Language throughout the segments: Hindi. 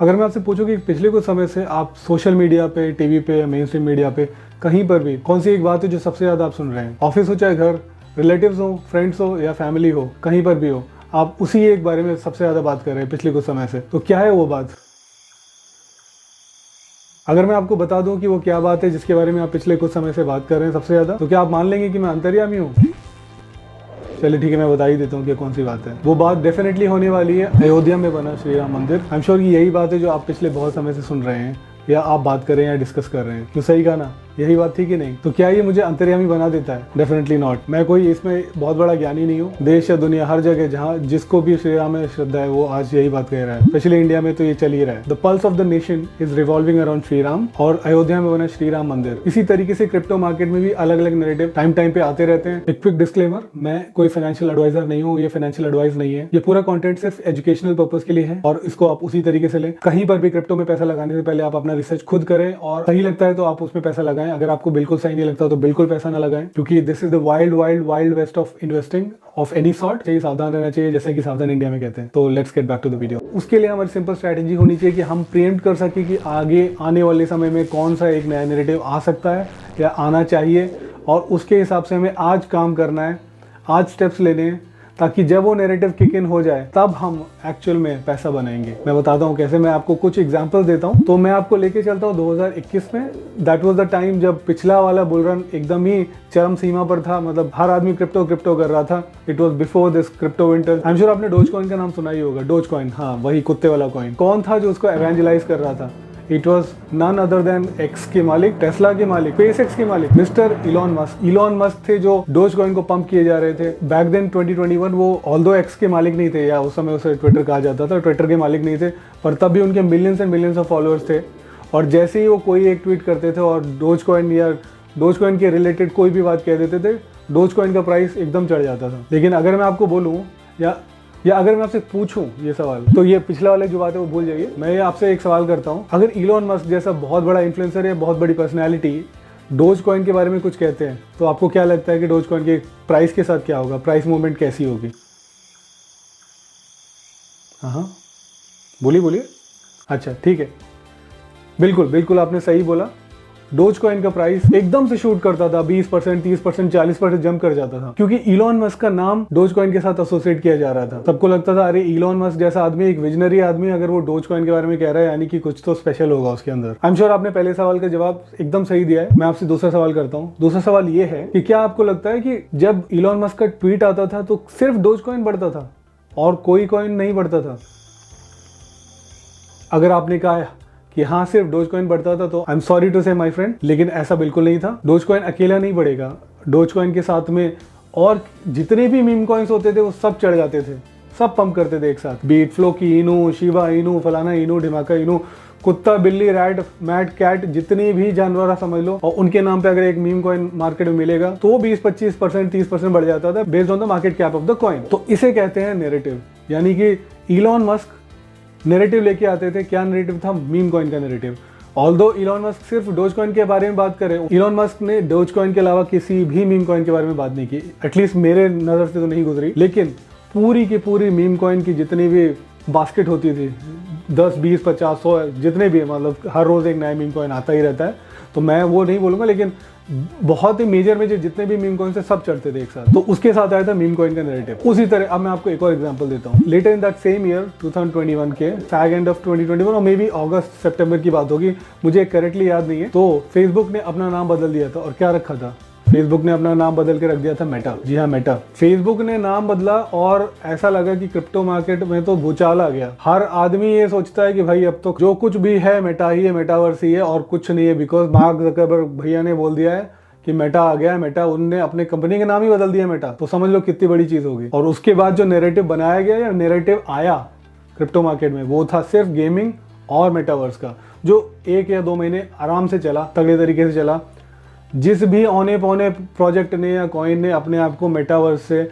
अगर मैं आपसे पूछूं कि पिछले कुछ समय से आप सोशल मीडिया पे, टीवी पे या मेन स्ट्रीम मीडिया पे कहीं पर भी कौन सी एक बात है जो सबसे ज़्यादा आप सुन रहे हैं? ऑफिस हो चाहे घर, रिलेटिव्स हो, फ्रेंड्स हो या फैमिली हो, कहीं पर भी हो, आप उसी एक बारे में सबसे ज़्यादा बात कर रहे हैं पिछले कुछ समय से। तो क्या है वो बात? अगर मैं आपको बता दूं कि वो क्या बात है जिसके बारे में आप पिछले कुछ समय से बात कर रहे हैं सबसे ज़्यादा, तो क्या आप मान लेंगे कि मैं अंतर्यामी हूँ? चलिए ठीक है, मैं बता ही देता हूँ कि कौन सी बात है। वो बात डेफिनेटली होने वाली है अयोध्या में बना श्री राम मंदिर। आई एम श्योर कि यही बात है जो आप पिछले बहुत समय से सुन रहे हैं या आप बात कर रहे हैं या डिस्कस कर रहे हैं। क्यों, सही कहा ना? यही बात थी कि नहीं? तो क्या ये मुझे अंतर्यामी बना देता है? Definitely not. मैं कोई इसमें बहुत बड़ा ज्ञानी नहीं हूँ। देश या दुनिया हर जगह जहाँ जिसको भी श्री राम में श्रद्धा है वो आज यही बात कह रहा है। स्पेशली इंडिया में तो ये चल ही रहा है। The pulse of the nation is revolving around Shri Ram और अयोध्या में बना श्री राम मंदिर। इसी तरीके से क्रिप्टो मार्केट में भी अलग अलग नैरेटिव टाइम पे आते रहते हैं। एक क्विक डिस्क्लेमर, मैं कोई फाइनेंशियल एडवाइजर नहीं हूँ, ये फाइनेंशियल एडवाइस नहीं है। ये पूरा कंटेंट सिर्फ एजुकेशनल पर्पस के लिए है और इसको आप उसी तरीके से लें। कहीं पर भी क्रिप्टो में पैसा लगाने से पहले आप अपना रिसर्च खुद करें और सही लगता है तो आप उसमें पैसा लगाएं। अगर आपको बिल्कुल सही नहीं लगता तो बिल्कुल पैसा ना लगाएं, क्योंकि this is the wild wild wild west of investing of any sort. चाहिए सावधान रहना चाहिए, जैसे कि सावधान इंडिया में कहते हैं। तो let's get back to the video. उसके लिए हमारी सिंपल स्ट्रैटेजी होनी चाहिए कि हम प्रीएम्प्ट कर सके कि आगे आने वाले समय में कौन सा एक नया नैरेटिव आ सकता है या आना चाहिए, और उसके हिसाब से हमें आज काम करना है, आज स्टेप्स लेने हैं, ताकि जब वो नैरेटिव किक इन हो जाए तब हम एक्चुअल में पैसा बनाएंगे। मैं बताता हूँ कैसे। मैं आपको कुछ एग्जांपल देता हूँ। तो मैं आपको लेके चलता हूँ 2021 में। दैट वाज द टाइम जब पिछला वाला बुल रन एकदम ही चरम सीमा पर था। मतलब हर आदमी क्रिप्टो कर रहा था। It was before this crypto winter. I am sure आपने डोज कॉइन का नाम सुना ही होगा। डोज कॉइन, हाँ वही कुत्ते वाला कॉइन। कौन था जो उसको एवेंजलाइज कर रहा था? It was none other than X के मालिक, टेस्ला के मालिक, स्पेसएक्स के मालिक, mister Elon Musk. Elon Musk थे जो डोज कॉइन को पंप किए जा रहे थे। बैक देन 2021 वो ऑल्दो एक्स के मालिक नहीं थे, या उस समय उसे ट्विटर कहा जाता था, ट्विटर के मालिक नहीं थे, पर तब भी उनके millions and millions of followers थे। और जैसे ही वो कोई एक ट्वीट करते थे और डोज कॉइन या डोज कॉइन के रिलेटेड कोई भी बात कह देते थे, डोज कॉइन का प्राइस एकदम चढ़ जाता था। लेकिन अगर मैं आपको बोलूँ या अगर मैं आपसे पूछूं ये सवाल, तो ये पिछला वाले जो बात है वो भूल जाइए। मैं आपसे एक सवाल करता हूं, अगर इलॉन मस्क जैसा बहुत बड़ा इन्फ्लुएंसर है, बहुत बड़ी पर्सनैलिटी डोज कॉइन के बारे में कुछ कहते हैं, तो आपको क्या लगता है कि डोज कॉइन के प्राइस के साथ क्या होगा? प्राइस मूवमेंट कैसी होगी? हाँ, बोलिए। अच्छा ठीक है, बिल्कुल आपने सही बोला। डोज कॉइन का प्राइस एकदम से शूट करता था, 20%, 30%, 40% जंप कर जाता था, क्योंकि इलॉन मस्क का नाम डोज कॉइन के साथ एसोसिएट किया जा रहा था। सबको लगता था अरे इलॉन मस्क जैसा आदमी, एक विजनरी आदमी, अगर वो डोज कॉइन के बारे में कह रहा है यानी कि कुछ तो स्पेशल होगा उसके अंदर। आई एम श्योर आपने पहले सवाल का जवाब एकदम सही दिया है। मैं आपसे दूसरा सवाल करता हूँ। दूसरा सवाल ये है कि क्या आपको लगता है कि जब इलॉन मस्क का ट्वीट आता था तो सिर्फ डोज कॉइन बढ़ता था और कोई कॉइन नहीं बढ़ता था? अगर आपने कहा कि हाँ सिर्फ डोज कॉइन बढ़ता था, तो आई एम सॉरी टू से माय फ्रेंड, लेकिन ऐसा बिल्कुल नहीं था। डोज कॉइन अकेला नहीं बढ़ेगा। डोज कॉइन के साथ में और जितने भी मीम कॉइन्स होते थे वो सब चढ़ जाते थे, सब पंप करते थे एक साथ। बीट फ्लो की इनू, शिवा इनू, फलाना इनू, ढिमाका इनू, कुत्ता, बिल्ली, रैट, मैट, कैट, जितने भी जानवर समझ लो, और उनके नाम पे अगर एक मीम कॉइन मार्केट में मिलेगा तो वो 20-25%, 30% बढ़ जाता था based on the market cap of the coin. तो इसे कहते हैं नैरेटिव। यानी कि इलॉन मस्क नैरेटिव लेके आते थे। क्या नैरेटिव था? मीम कॉइन का नैरेटिव। ऑल्दो इलॉन मस्क सिर्फ डोज कॉइन के बारे में बात करें, इलॉन मस्क ने डोज कॉइन के अलावा किसी भी मीम कॉइन के बारे में बात नहीं की। एटलीस्ट मेरे नज़र से तो नहीं गुजरी। लेकिन पूरी की पूरी मीम कॉइन की जितनी भी बास्केट होती थी, 10, 20, 50, 100 जितने भी, मतलब हर रोज़ एक नया मीम कॉइन आता ही रहता है, तो मैं वो नहीं बोलूँगा, लेकिन बहुत ही मेजर जितने भी मीम कॉइन से सब चढ़ते थे एक साथ। तो उसके साथ आया था मीम कॉइन का नैरेटिव। उसी तरह अब मैं आपको एक और एग्जांपल देता हूँ। Later in that same year 2021 के फैग एंड ऑफ 2021 और मे बी अगस्त सितंबर की बात होगी, मुझे करेक्टली याद नहीं है। तो फेसबुक ने अपना नाम बदल दिया था। और क्या रखा था? फेसबुक ने अपना नाम बदल के रख दिया था मेटा। जी हाँ, मेटा। फेसबुक ने नाम बदला और ऐसा लगा कि क्रिप्टो मार्केट में तो भूचाल आ गया। हर आदमी ये सोचता है कि भाई अब तो जो कुछ भी है मेटा ही है, मेटावर्स ही है और कुछ नहीं है, बिकॉज मार्क जकरबर्ग भैया ने बोल दिया है कि मेटा आ गया है। मेटा, उनने अपने कंपनी का नाम ही बदल दिया मेटा। तो समझ लो कितनी बड़ी चीज होगी। और उसके बाद जो नैरेटिव बनाया गया या नैरेटिव आया क्रिप्टो मार्केट में, वो था सिर्फ गेमिंग और मेटावर्स का, जो 1 या 2 महीने आराम से चला, तगड़े तरीके से चला। जिस भी औने पौने प्रोजेक्ट ने या कॉइन ने अपने आप को मेटावर्स से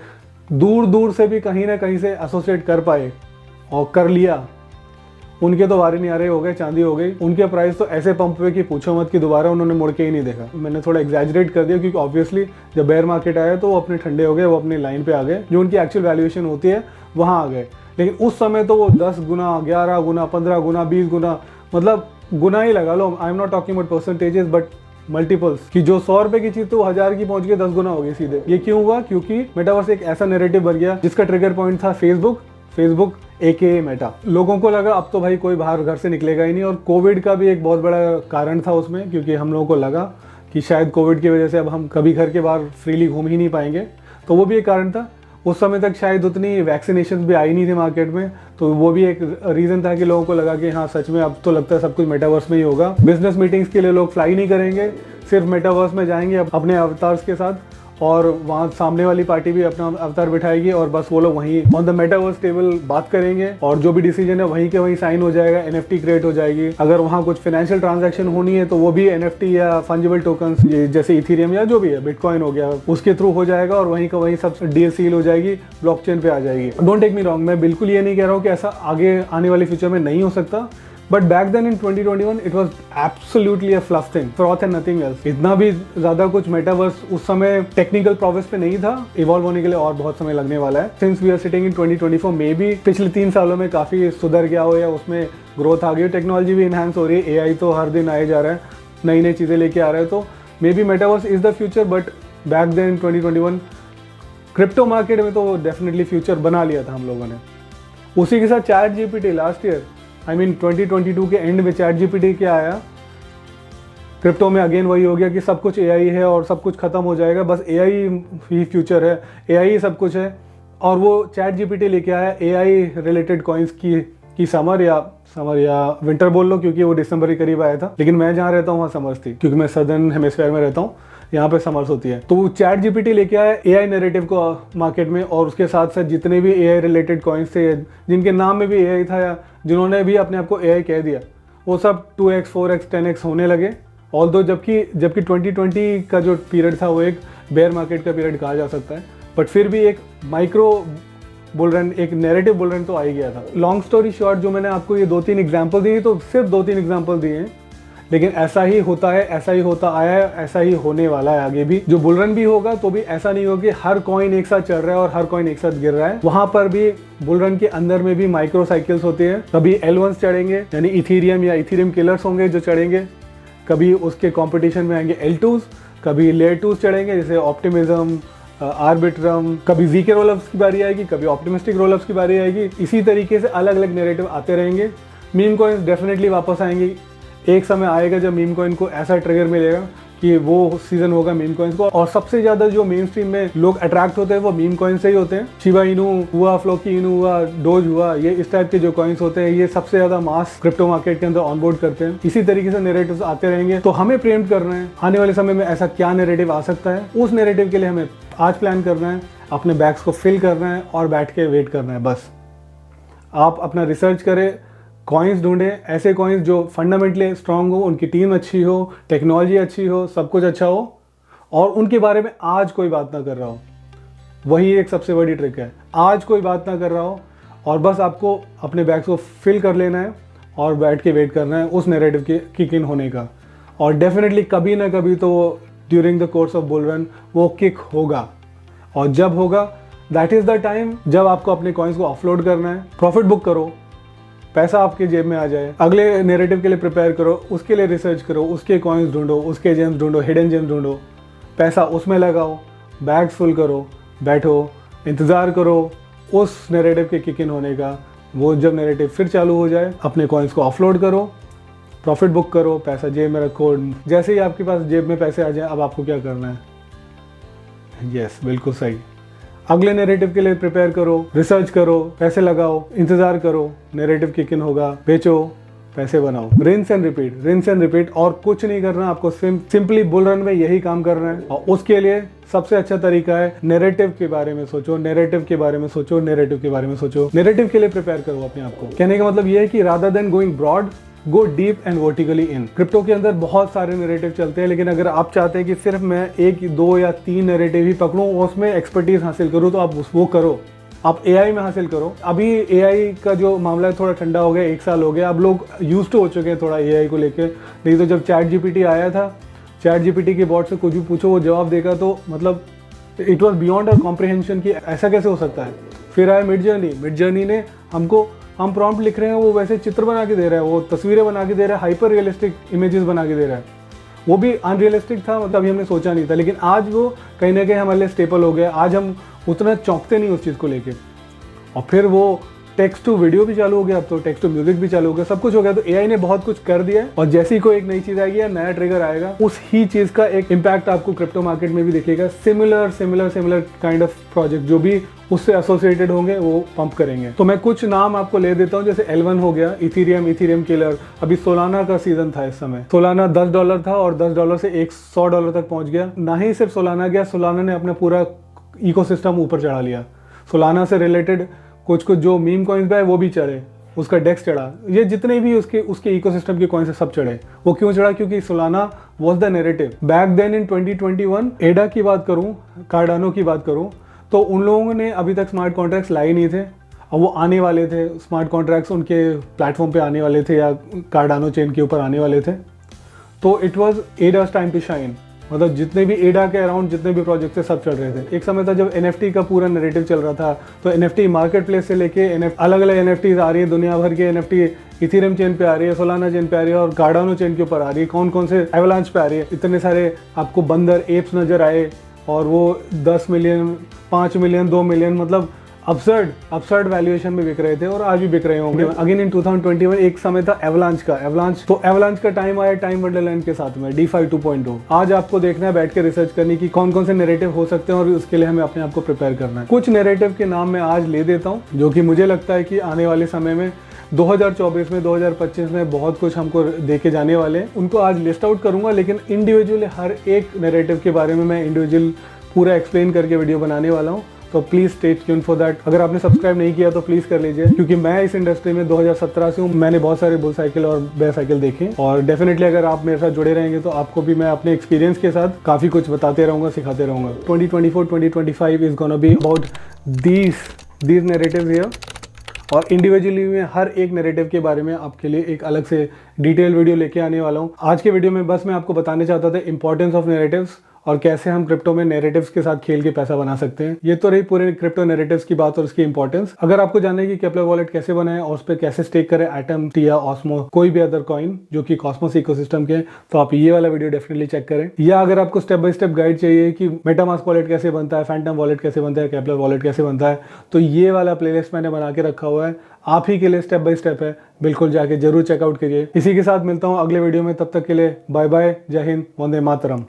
दूर दूर से भी कहीं ना कहीं से एसोसिएट कर पाए और कर लिया, उनके तो वारे नियारे हो गए, चांदी हो गई। उनके प्राइस तो ऐसे पंप हुए कि पूछो मत, कि दोबारा उन्होंने मुड़ के ही नहीं देखा। मैंने थोड़ा एग्जैजरेट कर दिया, क्योंकि ऑब्वियसली जब बेयर मार्केट आया तो वो अपने ठंडे हो गए, वो अपनी लाइन पे आ गए, जो उनकी एक्चुअल वैल्यूएशन होती है वहाँ आ गए। लेकिन उस समय तो वो 10 गुना, 11 गुना, 15 गुना, 20 गुना, मतलब गुना ही लगा लो। I am not talking about percentages but multiples, कि जो 100 रुपए की चीज तो 1000 की पहुंच के 10 गुना हो गई सीधे। ये क्यों हुआ? क्योंकि मेटावर्स एक ऐसा नैरेटिव बन गया जिसका ट्रिगर पॉइंट था फेसबुक AKA मेटा। लोगों को लगा अब तो भाई कोई बाहर घर से निकलेगा ही नहीं, और कोविड का भी एक बहुत बड़ा कारण था उसमें, क्योंकि हम लोगों को लगा कि शायद कोविड की वजह से अब हम कभी घर के बाहर फ्रीली घूम ही नहीं पाएंगे, तो वो भी एक कारण था। उस समय तक शायद उतनी वैक्सीनेशन भी आई नहीं थी मार्केट में, तो वो भी एक रीज़न था कि लोगों को लगा कि हाँ सच में अब तो लगता है सब कुछ मेटावर्स में ही होगा। बिजनेस मीटिंग्स के लिए लोग फ्लाई नहीं करेंगे, सिर्फ मेटावर्स में जाएंगे अपने अवतार्स के साथ, और वहाँ सामने वाली पार्टी भी अपना अवतार बिठाएगी और बस वो लोग वहीं ऑन द मेटावर्स टेबल बात करेंगे, और जो भी डिसीजन है वहीं के वहीं साइन हो जाएगा, NFT क्रिएट हो जाएगी। अगर वहाँ कुछ फाइनेंशियल ट्रांजैक्शन होनी है तो वो भी NFT या फंजिबल टोकन्स जैसे इथेरियम या जो भी है, बिटकॉइन हो गया, उसके थ्रू हो जाएगा, और वहीं का वहीं सब डील सील हो जाएगी, ब्लॉकचेन पे आ जाएगी। डोंट टेक मी रॉन्ग, मैं बिल्कुल ये नहीं कह रहा हूँ कि ऐसा आगे आने वाले फ्यूचर में नहीं हो सकता, but back then in 2021 it was absolutely a fluff thing, froth and nothing else. इतना भी ज्यादा कुछ मेटावर्स उस समय टेक्निकल प्रोग्रेस पे नहीं था, इवॉल्व होने के लिए और बहुत समय लगने वाला है। Since we are sitting in 2024, may be पिछले 3 सालों में काफी सुधर गया हो या उसमें ग्रोथ आ गई हो, टेक्नोलॉजी भी इनहांस हो रही है, AI तो हर दिन आए जा रहा है, नई नई चीजें लेके आ रहा है, तो maybe metaverse is the future. But back then in 2021 crypto market में तो डेफिनेटली फ्यूचर बना लिया था हम लोगों ने। उसी के साथ ChatGPT last year, I mean 2022 के एंड में ChatGPT क्या आया, क्रिप्टो में अगेन वही हो गया कि सब कुछ AI है और सब कुछ खत्म हो जाएगा, बस AI ही फ्यूचर है, AI ही सब कुछ है। और वो ChatGPT लेके आया AI रिलेटेड कॉइन्स की समर या विंटर बोल लो, क्योंकि वो दिसंबर के करीब आया था, लेकिन मैं जहाँ रहता हूँ वहाँ समर्स थी, क्योंकि मैं सदर्न हेमिस्फीयर में रहता हूँ, यहाँ पे समर्स होती है। तो ChatGPT लेके आया AI नैरेटिव को मार्केट में, और उसके साथ साथ जितने भी AI रिलेटेड कॉइन्स थे जिनके नाम में भी AI था या जिन्होंने भी अपने आप को AI कह दिया, वो सब 2x 4x 10x होने लगे। ऑल्दो जबकि 2020 का जो पीरियड था वो एक बेयर मार्केट का पीरियड कहा जा सकता है, बट फिर भी एक माइक्रो बुल रन, एक नैरेटिव बुल रन तो आ ही गया था। लॉन्ग स्टोरी शॉर्ट, जो मैंने आपको ये 2-3 एग्जाम्पल दिए, तो सिर्फ 2-3 एग्जाम्पल दिए हैं, लेकिन ऐसा ही होता है, ऐसा ही होता आया है, ऐसा ही होने वाला है आगे भी। जो बुल रन भी होगा तो भी ऐसा नहीं होगा कि हर कॉइन एक साथ चल रहा है और हर कॉइन एक साथ गिर रहा है, वहां पर भी बुल रन के अंदर में भी माइक्रो साइकिल्स होते हैं। कभी L1s चढ़ेंगे, यानी इथेरियम या इथेरियम किलर्स होंगे जो चढ़ेंगे, कभी उसके कॉम्पिटिशन में आएंगे L2s, कभी लेयर 2s चढ़ेंगे जैसे ऑप्टिमिज्म, आर्बिट्रम, कभी वीके रोलअप्स की बारी आएगी, कभी ऑप्टिमिस्टिक रोलअप्स की बारी आएगी। इसी तरीके से अलग अलग नैरेटिव आते रहेंगे। मीम कॉइन्स डेफिनेटली वापस आएंगी, एक समय आएगा जब मीम कॉइन को ऐसा ट्रिगर मिलेगा कि वो सीजन होगा मीम कॉइन्स को, और सबसे ज्यादा जो मेन स्ट्रीम में लोग अट्रैक्ट होते हैं वो मीम कॉइन से ही होते हैं। शिबा इनू हुआ, फ्लोकी इनू हुआ, डोज हुआ, ये इस टाइप के जो कॉइन्स होते हैं ये सबसे ज्यादा मास क्रिप्टो मार्केट के अंदर ऑनबोर्ड करते हैं। इसी तरीके से नैरेटिव्स आते रहेंगे, तो हमें प्रेम्प्ट करना है आने वाले समय में ऐसा क्या नैरेटिव आ सकता है। उस नैरेटिव के लिए हमें आज प्लान करना है, अपने बैग्स को फिल करना है और बैठ के वेट करना है। बस आप अपना रिसर्च करें, कॉइन्स ढूंढें, ऐसे कॉइन्स जो फंडामेंटली स्ट्रांग हो, उनकी टीम अच्छी हो, टेक्नोलॉजी अच्छी हो, सब कुछ अच्छा हो, और उनके बारे में आज कोई बात ना कर रहा हो। वही एक सबसे बड़ी ट्रिक है, आज कोई बात ना कर रहा हो, और बस आपको अपने बैग्स को फिल कर लेना है और बैठ के वेट करना है उस नैरेटिव के किक इन होने का। और डेफिनेटली कभी ना कभी तो during the course of bull run वो किक होगा, और जब होगा दैट इज द टाइम जब आपको अपने कॉइन्स को ऑफलोड करना है, प्रॉफिट बुक करो, पैसा आपके जेब में आ जाए, अगले नैरेटिव के लिए प्रिपेयर करो, उसके लिए रिसर्च करो, उसके कॉइन्स ढूंढो, उसके जेम्स ढूंढो, हिडन जेम्स ढूंढो, पैसा उसमें लगाओ, बैग्स फुल करो, बैठो, इंतज़ार करो उस नैरेटिव के किक इन होने का। वो जब नैरेटिव फिर चालू हो जाए, अपने कॉइन्स को ऑफलोड करो, प्रॉफिट बुक करो, पैसा जेब में रखो। जैसे ही आपके पास जेब में पैसे आ जाए, अब आपको क्या करना है? यस, बिल्कुल सही, अगले नैरेटिव के लिए प्रिपेयर करो, रिसर्च करो, पैसे लगाओ, इंतजार करो, नैरेटिव किक इन होगा, बेचो, पैसे बनाओ। रिंस एंड रिपीट, और कुछ नहीं करना आपको, सिंपली बुल रन में यही काम करना है। और उसके लिए सबसे अच्छा तरीका है नैरेटिव के बारे में सोचो, नैरेटिव के बारे में सोचो, नैरेटिव के बारे में सोचो, नैरेटिव के लिए प्रिपेयर करो अपने आप को। कहने का मतलब ये है कि rather than going broad, go deep and vertically in. Crypto के अंदर बहुत सारे नैरेटिव चलते हैं, लेकिन अगर आप चाहते हैं कि सिर्फ मैं 1, 2 या 3 नैरेटिव ही पकड़ूं, उसमें एक्सपर्टीज हासिल करूं, तो आप वो करो, आप AI में हासिल करो। अभी AI का जो मामला है थोड़ा ठंडा हो गया, 1 साल हो गया, अब लोग यूज्ड टू हो चुके हैं थोड़ा AI को लेकर। नहीं तो जब ChatGPT आया था, ChatGPT के बॉट से कुछ भी पूछो वो जवाब देगा, तो मतलब it was beyond our comprehension कि ऐसा कैसे हो सकता है। फिर आया मिड जर्नी ने हम प्रॉम्प्ट लिख रहे हैं, वो वैसे चित्र बना के दे रहा है, वो तस्वीरें बना के दे रहा है, हाइपर रियलिस्टिक इमेजेस बना के दे रहा है। वो भी अनरियलिस्टिक था, मतलब अभी हमने सोचा नहीं था, लेकिन आज वो कहीं ना कहीं हमारे लिए स्टेपल हो गया। आज हम उतना चौंकते नहीं उस चीज़ को लेके। और फिर वो टेक्स्ट टू वीडियो भी चालू हो गया, अब तो टेक्स्ट टू म्यूजिक भी चालू हो गया, सब कुछ हो गया। तो एआई ने बहुत कुछ कर दिया है, और जैसे ही कोई एक नई चीज़ आएगी या नया ट्रिगर आएगा, उस ही चीज़ का एक इम्पैक्ट आपको क्रिप्टो मार्केट में भी दिखेगा। सिमिलर काइंड ऑफ प्रोजेक्ट जो भी उससे एसोसिएटेड होंगे वो पंप करेंगे। तो मैं कुछ नाम आपको ले देता हूँ, जैसे L1 हो गया, इथीरियम किलर। अभी सोलाना का सीजन था इस समय। सोलाना $10 था और $10 से $100 तक पहुंच गया। ना ही सिर्फ सोलाना गया, सोलाना ने अपना पूरा इकोसिस्टम ऊपर चढ़ा लिया। सोलाना से रिलेटेड कुछ जो मीम कॉइन्स पे है वो भी चढ़े, उसका डेक्स चढ़ा, ये जितने भी उसके इकोसिस्टम के कॉइन्स सब चढ़े। वो क्यों चढ़ा? क्योंकि Solana was the narrative back then in 2021। ADA की बात करूं, कार्डानो की बात करूं, तो उन लोगों ने अभी तक स्मार्ट कॉन्ट्रैक्ट्स लाए नहीं थे, और वो आने वाले थे। स्मार्ट कॉन्ट्रैक्ट्स उनके प्लेटफॉर्म पे आने वाले थे या कार्डानो चेन के ऊपर आने वाले थे। तो it was ADA's time to shine. मतलब जितने भी एडा के अराउंड जितने भी प्रोजेक्ट थे सब चल रहे थे। एक समय था जब NFT का पूरा नैरेटिव चल रहा था, तो NFT मार्केट प्लेस से लेके अलग अलग NFTs आ रही है, दुनिया भर के NFT इथीरियम चेन पे आ रही है, सोलाना चेन पे आ रही है, और कार्डानो चेन के ऊपर आ रही है। कौन कौन से एवलांच पे आ रही है। इतने सारे आपको बंदर एप्स नजर आए, और वो 10 मिलियन 5 मिलियन 2 मिलियन, मतलब अपसर्ड वैल्यूएशन में बिक रहे थे, और आज भी बिक रहे होंगे। अगेन इन 2021 एक समय था एवलांच का टाइम आया टाइम वंडरलैंड के साथ में DeFi 2.0। आज आपको देखना है बैठ के रिसर्च करनी कि कौन कौन से नैरेटिव हो सकते हैं, और उसके लिए हमें अपने आप को प्रिपेयर करना है। कुछ नैरेटिव के नाम मैं आज ले देता हूँ, जो कि मुझे लगता है कि आने वाले समय में 2024 में 2025 में बहुत कुछ हमको देखे जाने वाले हैं। उनको आज लिस्ट आउट करूंगा, लेकिन इंडिविजुअली हर एक नैरेटिव के बारे में मैं इंडिविजुअल पूरा एक्सप्लेन करके वीडियो बनाने वाला हूँ। तो please stay tune for that. अगर आपने सब्सक्राइब नहीं किया तो प्लीज कर लीजिए, क्योंकि मैं इस इंडस्ट्री में 2017 से हूँ। मैंने बहुत सारे बुल साइकिल और बेयर साइकिल देखे, और डेफिनेटली अगर आप मेरे साथ जुड़े रहेंगे तो आपको भी मैं अपने एक्सपीरियंस के साथ काफी कुछ बताते रहूंगा, सिखाते रहूंगा। 2024-2025 is gonna be about these narratives here, और इंडिविजुअली मैं हर एक नैरेटिव के बारे में आपके लिए एक अलग से डिटेल वीडियो लेके आने वाला हूँ। आज के वीडियो में बस मैं आपको बताने चाहता था इंपॉर्टेंस ऑफ नैरेटिव्स, और कैसे हम क्रिप्टो में नैरेटिव्स के साथ खेल के पैसा बना सकते हैं। ये तो रही पूरे क्रिप्टो नैरेटिव्स की बात और उसकी इंपॉर्टेंस। अगर आपको जानना है कि केपलर वॉलेट कैसे बनाए और उस पर कैसे स्टेक करें एटम, टिया, ऑस्मो, कोई भी अदर कॉइन जो कि कॉस्मोस इकोसिस्टम के, तो आप ये वाला वीडियो डेफिनेटली चेक करें। या अगर आपको स्टेप बाय स्टेप गाइड चाहिए कि मेटामास्क वॉलेट कैसे बनता है, फैंटम वॉलेट कैसे बनता है, केपलर वॉलेट कैसे बनता है, तो ये वाला प्लेलिस्ट मैंने बना के रखा हुआ है, आप ही के लिए स्टेप बाय स्टेप है। बिल्कुल जाके जरूर चेकआउट करिए। इसी के साथ मिलता हूँ अगले वीडियो में, तब तक के लिए बाय बाय, जय हिंद, वंदे मातरम।